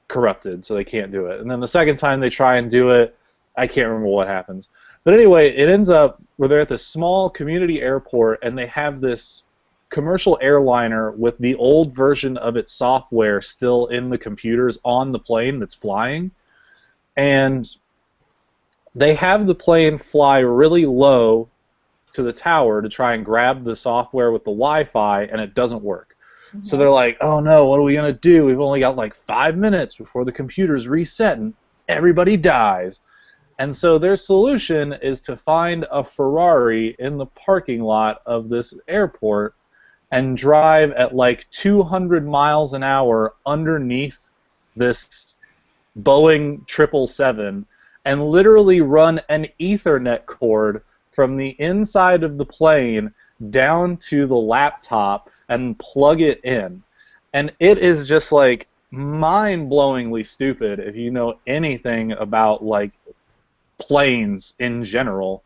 corrupted, so they can't do it. And then the second time they try and do it, I can't remember what happens. But anyway, it ends up where they're at this small community airport, and they have this commercial airliner with the old version of its software still in the computers on the plane that's flying. And they have the plane fly really low to the tower to try and grab the software with the Wi-Fi, and it doesn't work. Mm-hmm. So they're like, oh no, what are we going to do? We've only got like 5 minutes before the computers reset and everybody dies. And so their solution is to find a Ferrari in the parking lot of this airport and drive at like 200 miles an hour underneath this Boeing 777 and literally run an Ethernet cord from the inside of the plane down to the laptop and plug it in. And it is just like mind-blowingly stupid if you know anything about like planes in general.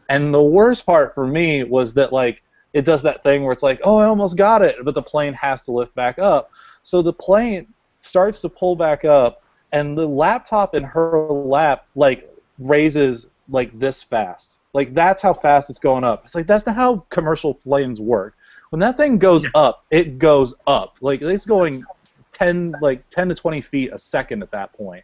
And the worst part for me was that like it does that thing where it's like, oh, I almost got it, but the plane has to lift back up. So the plane starts to pull back up, and the laptop in her lap like raises like this fast. Like that's how fast it's going up. It's like that's not how commercial planes work. When that thing goes up, it goes up. Like it's going 10 to 20 feet a second at that point.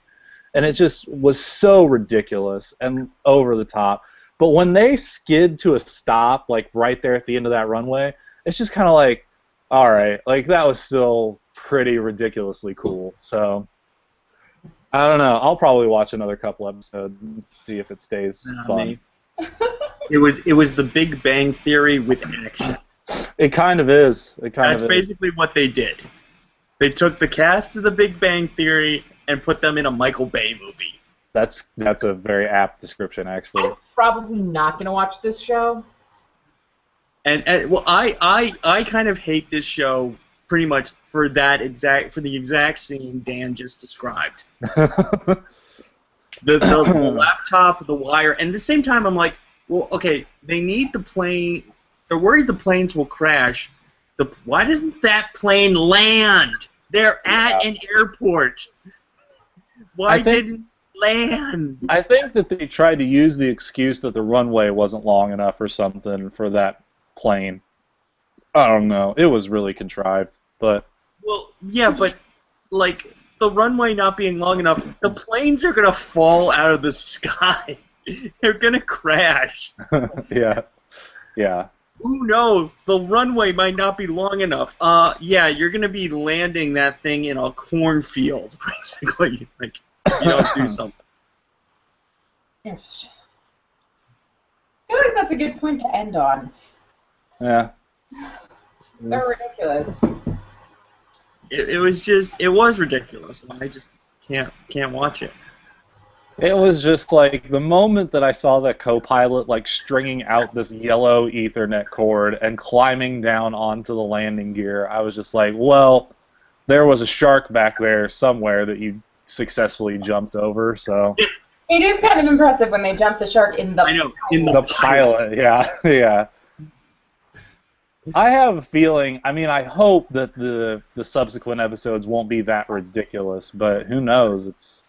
And it just was so ridiculous and over the top. But when they skid to a stop, like right there at the end of that runway, it's just kind of like, all right, like that was still pretty ridiculously cool. So I don't know. I'll probably watch another couple episodes and see if it stays fun. It was the Big Bang Theory with action. It kind of is. That's basically what they did. They took the cast of the Big Bang Theory and put them in a Michael Bay movie. That's a very apt description, actually. I'm probably not gonna watch this show. And well, I kind of hate this show pretty much for the exact scene Dan just described. the laptop, the wire, and at the same time I'm like, well, okay, they need the plane. They're worried the planes will crash. Why doesn't that plane land? They're at an airport. Why didn't it land? I think that they tried to use the excuse that the runway wasn't long enough or something for that plane. I don't know. It was really contrived, but... Well, yeah, but, like, the runway not being long enough, the planes are going to fall out of the sky. They're going to crash. Yeah. Ooh, no, the runway might not be long enough. Yeah, you're going to be landing that thing in a cornfield, basically. Like, you don't do something. I feel like that's a good point to end on. Yeah. They're ridiculous. It was ridiculous, and I just can't watch it. It was just like the moment that I saw that co-pilot like stringing out this yellow Ethernet cord and climbing down onto the landing gear, I was just like, well, there was a shark back there somewhere that you successfully jumped over, so... It is kind of impressive when they jump the shark in the pilot. In the pilot, yeah. I have a feeling, I mean, I hope that the subsequent episodes won't be that ridiculous, but who knows, it's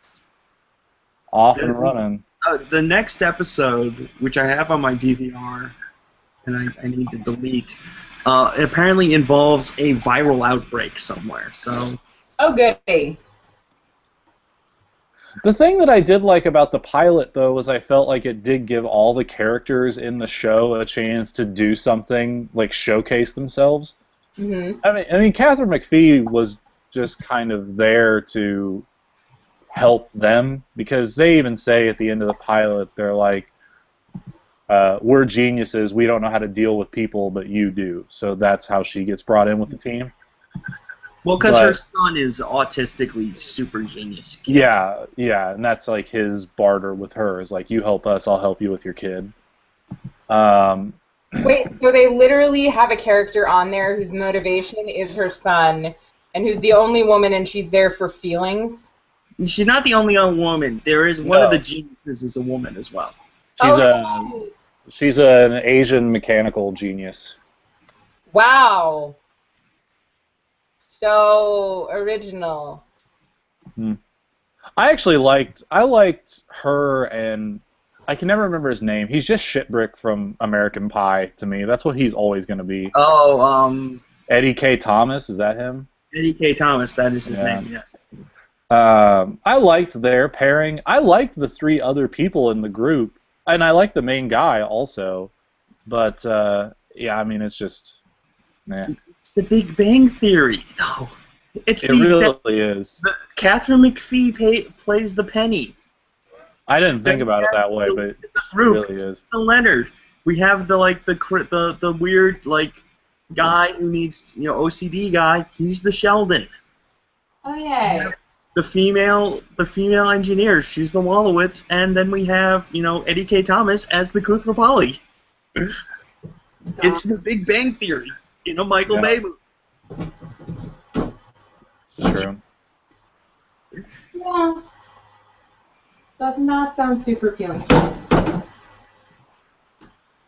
off and running. The next episode, which I have on my DVR, and I need to delete, apparently involves a viral outbreak somewhere, so... Oh, goody. The thing that I did like about the pilot, though, was I felt like it did give all the characters in the show a chance to do something, like showcase themselves. Mm-hmm. I mean, Catherine McPhee was just kind of there to help them, because they even say at the end of the pilot, they're like, we're geniuses, we don't know how to deal with people, but you do. So that's how she gets brought in with the team. Well, because her son is autistically super genius. Kid. Yeah, and that's like his barter with her, is like, you help us, I'll help you with your kid. Wait, so they literally have a character on there whose motivation is her son, and who's the only woman, and she's there for feelings? She's not the only woman. There is one of the geniuses is a woman as well. She's an Asian mechanical genius. Wow. So original. I liked her, and I can never remember his name. He's just Shitbrick from American Pie to me. That's what he's always going to be. Oh, Eddie K. Thomas, is that him? Eddie K. Thomas, that is his name, yes. I liked their pairing. I liked the three other people in the group, and I liked the main guy also. But, yeah, I mean, it's just, It's the Big Bang Theory, though. It really is. Catherine McPhee plays the Penny. I didn't think about it that way, but it really is. The Leonard. We have the weird guy who needs OCD guy. He's the Sheldon. Oh yeah. The female engineer. She's the Wallowitz, and then we have Eddie K. Thomas as the Koothrappali. It's the Big Bang Theory. Michael Bay movie. True. Yeah. Does not sound super appealing.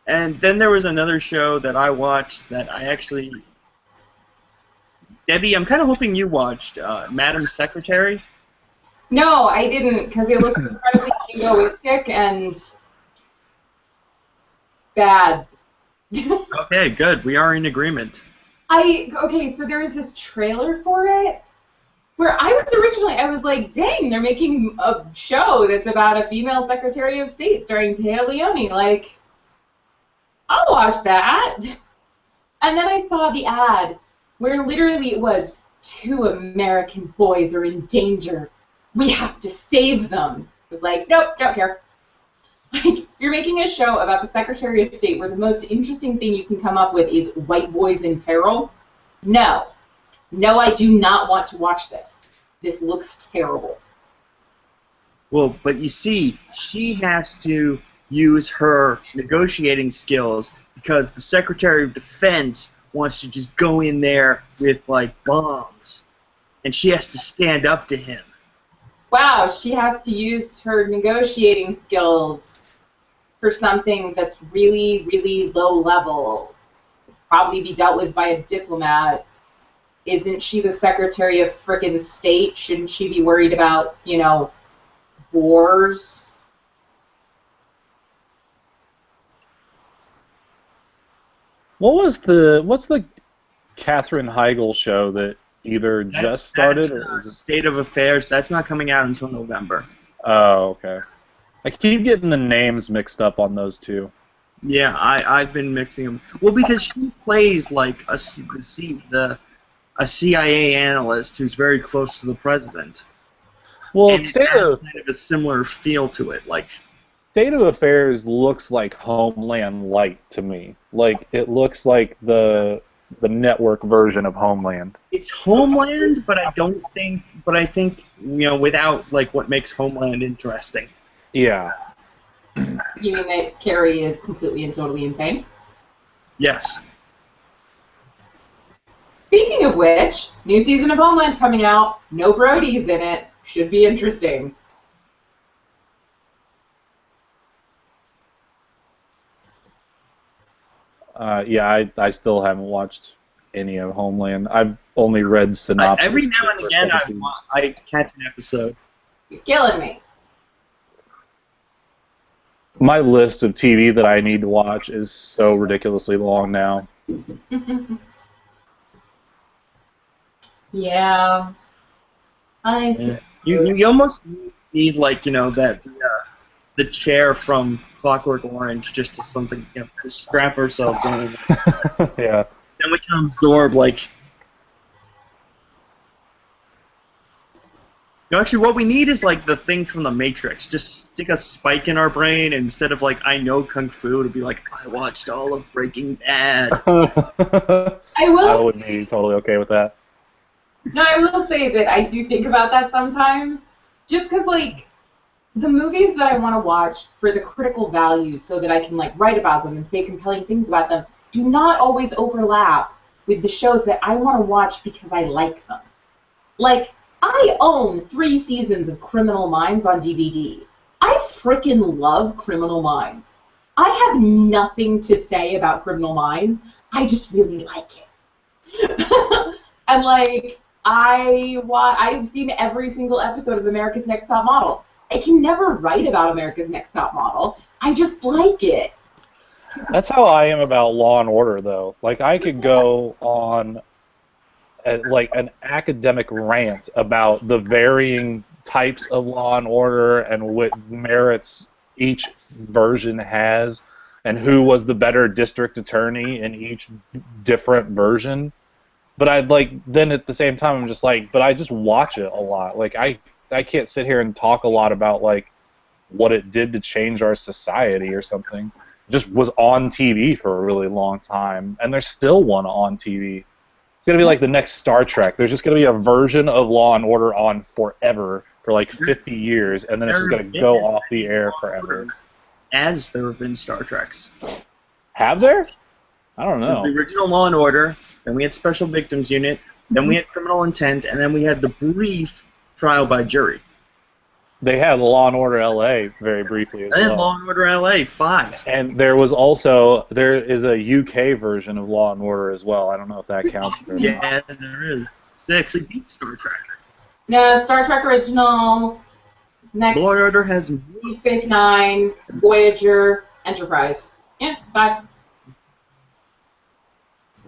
And then there was another show that I watched that I actually... Debbie, I'm kind of hoping you watched Madam Secretary. No, I didn't, because it looks incredibly jingoistic and bad. Okay, good. We are in agreement. Okay, so there was this trailer for it where I was like, dang, they're making a show that's about a female Secretary of State starring Téa Leoni. Like, I'll watch that. And then I saw the ad where literally it was, 2 American boys are in danger. We have to save them. I was like, nope, don't care. Like, you're making a show about the Secretary of State where the most interesting thing you can come up with is white boys in peril? No. No, I do not want to watch this. This looks terrible. Well, but you see, she has to use her negotiating skills because the Secretary of Defense wants to just go in there with, bombs. And she has to stand up to him. Wow, she has to use her negotiating skills for something that's really, really low level. Probably be dealt with by a diplomat. Isn't she the Secretary of frickin' State? Shouldn't she be worried about, wars? What's the Katherine Heigl show that either just started or State of Affairs? That's not coming out until November. Oh, okay. I keep getting the names mixed up on those two. Yeah, I've been mixing them. Well, because she plays a CIA analyst who's very close to the president. Well, and it has kind of a similar feel to it. State of Affairs looks like Homeland Light to me. Like, it looks like the network version of Homeland. It's Homeland, but I think without what makes Homeland interesting. Yeah. You mean that Carrie is completely and totally insane? Yes. Speaking of which, new season of Homeland coming out. No Brodies in it. Should be interesting. Yeah, I still haven't watched any of Homeland. I've only read synopsis. Every now and again, I catch an episode. You're killing me. My list of TV that I need to watch is so ridiculously long now. Yeah. You almost need the chair from Clockwork Orange just to something to strap ourselves in. Yeah. Then we can absorb actually, what we need is the thing from the Matrix. Just stick a spike in our brain, and instead of I know Kung Fu, to be I watched all of Breaking Bad. I would be totally okay with that. No, I will say that I do think about that sometimes, just because the movies that I want to watch for the critical values, so that I can write about them and say compelling things about them, do not always overlap with the shows that I want to watch because I like them. I own 3 seasons of Criminal Minds on DVD. I frickin' love Criminal Minds. I have nothing to say about Criminal Minds I just really like it. And like, I've seen every single episode of America's Next Top Model. I can never write about America's Next Top Model. I just like it. That's how I am about Law and Order, though. Like, I could go on like an academic rant about the varying types of Law and Order and what merits each version has, and who was the better district attorney in each different version. But then at the same time, I'm just like, but I just watch it a lot. Like, I can't sit here and talk a lot about, like, what it did to change our society or something. It just was on TV for a really long time, and there's still one on TV. It's going to be like the next Star Trek. There's just going to be a version of Law and Order on forever for like 50 years, and then it's just going to go off the air forever. As there have been Star Treks. Have there? I don't know. The original Law and Order, then we had Special Victims Unit, then we had Criminal Intent, and then we had the brief Trial by Jury. They had Law and Order LA very briefly as well. And Law and Order LA 5. And there is a UK version of Law and Order as well. I don't know if that counts. Yeah, there is. It actually beats Star Trek. No, Star Trek original. Next. Law and Order has Deep Space Nine, Voyager, Enterprise. Yeah, 5.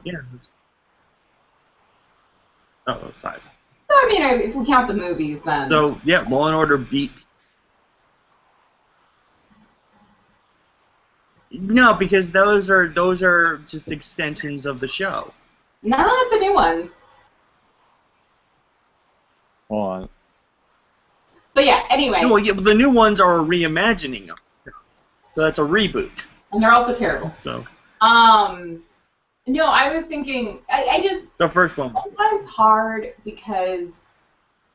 Yeah. Oh, it was 5. I mean, if we count the movies, then. So yeah, Law and Order beat. No, because those are just extensions of the show. Not the new ones. Hold on. But yeah, anyway. No, yeah, the new ones are a reimagining of them. So that's a reboot. And they're also terrible. So. No, I was thinking. I just. The first one. Sometimes hard because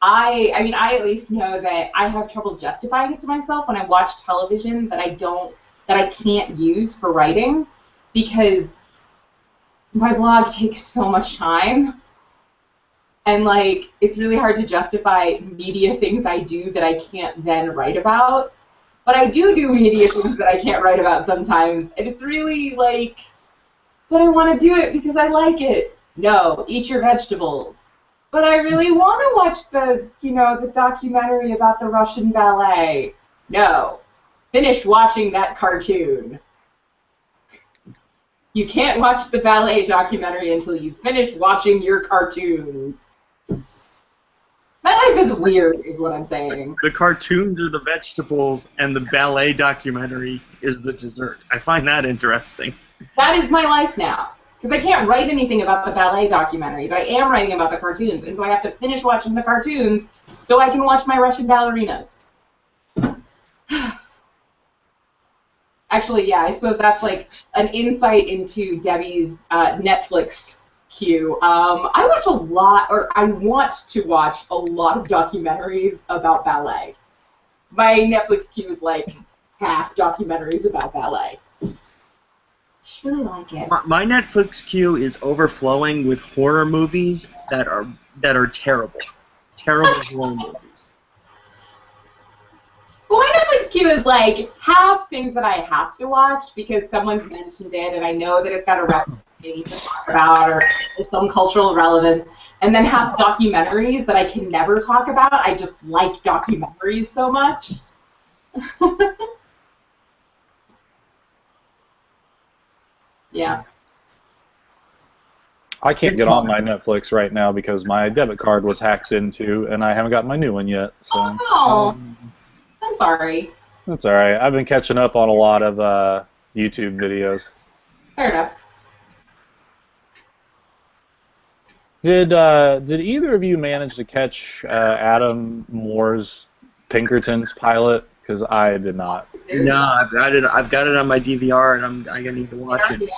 I mean, I at least know that I have trouble justifying it to myself when I watch television that I can't use for writing because my blog takes so much time. And, like, it's really hard to justify media things I do that I can't then write about. But I do media things that I can't write about sometimes. And it's really, like, but I want to do it because I like it. No, eat your vegetables. But I really want to watch the documentary about the Russian ballet. No. Finish watching that cartoon. You can't watch the ballet documentary until you finish watching your cartoons. My life is weird, is what I'm saying. The cartoons are the vegetables, and the ballet documentary is the dessert. I find that interesting. That is my life now. Because I can't write anything about the ballet documentary, but I am writing about the cartoons, and so I have to finish watching the cartoons so I can watch my Russian ballerinas. Actually, yeah, I suppose that's like an insight into Debbie's Netflix queue. I want to watch a lot of documentaries about ballet. My Netflix queue is like half documentaries about ballet. Just really like it. My Netflix queue is overflowing with horror movies that are terrible. Terrible horror movies. Well, my Netflix queue is like half things that I have to watch because someone's mentioned it and I know that it's got a reputation to talk about or there's some cultural relevance, and then half documentaries that I can never talk about. I just like documentaries so much. Yeah. I can't get on my Netflix right now because my debit card was hacked into, and I haven't got my new one yet. So. Oh, I'm sorry. That's all right. I've been catching up on a lot of YouTube videos. Fair enough. Did either of you manage to catch Adam Moore's Pinkertons pilot? Because I did not. No, I've got it on my DVR, and I need to watch it.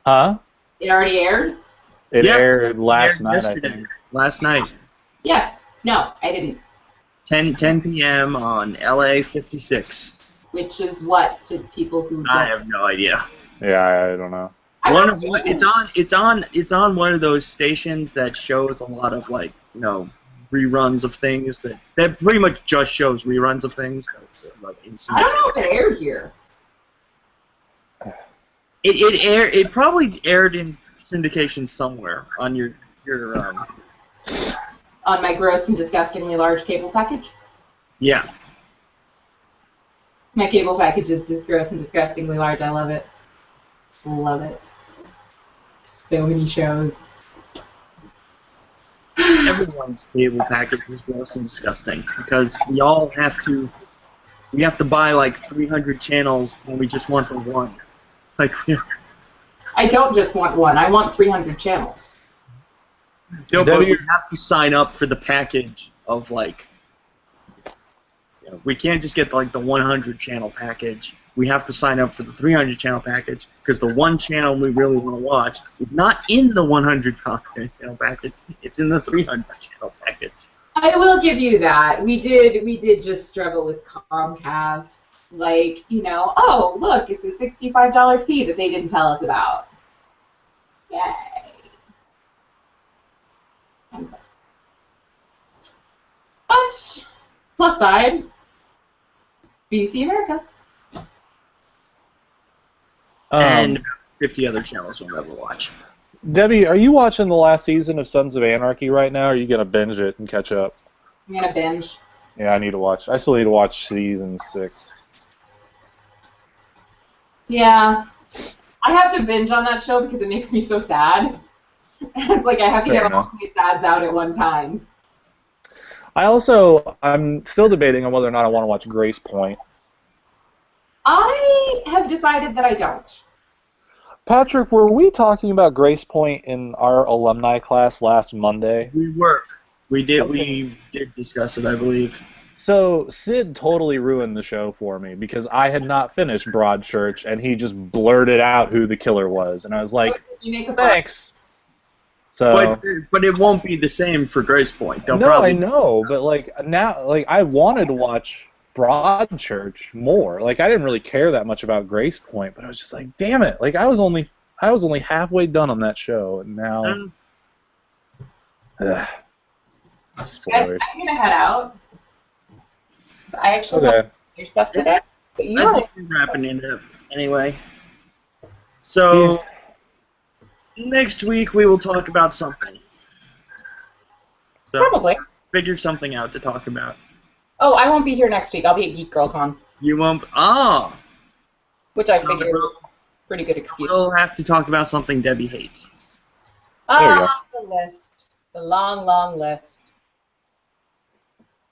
Huh? It already aired? It aired last night, yesterday. I think. Last night. Yes. No, I didn't. 10 p.m. on LA 56. Which is what to people who don't. I have no idea. Yeah, I don't know. It's on one of those stations that shows a lot of reruns of things that pretty much just shows reruns of things. I don't know if it aired here. It probably aired in syndication somewhere on your On my gross and disgustingly large cable package. Yeah. My cable package is just gross and disgustingly large. I love it. Love it. So many shows. Everyone's cable package is gross and disgusting because we have to buy like 300 channels when we just want the one. Like I don't just want one. I want 300 channels. No, but we have to sign up for the package of like. We can't just get like the 100 channel package. We have to sign up for the 300 channel package because the one channel we really want to watch is not in the 100 channel package. It's in the 300 channel package. I will give you that. We did just struggle with Comcast. Like, oh, look, it's a $65 fee that they didn't tell us about. Yay. But, plus side, BBC America. And 50 other channels we'll never watch. Debbie, are you watching the last season of Sons of Anarchy right now, or are you going to binge it and catch up? I'm going to binge. Yeah, I still need to watch season 6. Yeah. I have to binge on that show because it makes me so sad. It's like I have to get all my sads out at one time. I'm still debating on whether or not I want to watch Grace Point. I have decided that I don't. Patrick, were we talking about Grace Point in our alumni class last Monday? We were. We did. Okay. We did discuss it, I believe. So Sid totally ruined the show for me because I had not finished Broadchurch, and he just blurted out who the killer was, and I was like, thanks. So, but it won't be the same for Grace Point. I know, but now I wanted to watch Broadchurch more. I didn't really care that much about Grace Point, but I was just like, damn it! I was only halfway done on that show, and now. Spoilers. I'm gonna head out. I actually have your stuff today. But I think we're wrapping it up anyway. So next week we will talk about something. So probably figure something out to talk about. Oh, I won't be here next week. I'll be at Geek Girl Con. You won't? Which I figure is a pretty good excuse. We'll have to talk about something Debbie hates. There you go. The list. The long, long list.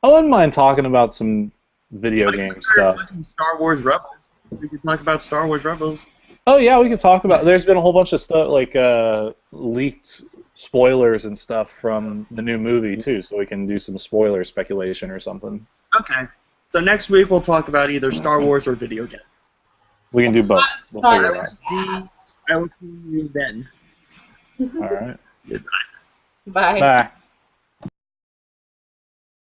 I wouldn't mind talking about some video game stuff. Star Wars Rebels. We could talk about Star Wars Rebels. Oh yeah, we could talk about. There's been a whole bunch of stuff leaked spoilers and stuff from the new movie too, so we can do some spoiler speculation or something. Okay. So next week we'll talk about either Star Wars or video game. We can do both. We'll figure it out. I will see you then. All right. Goodbye. Bye. Bye.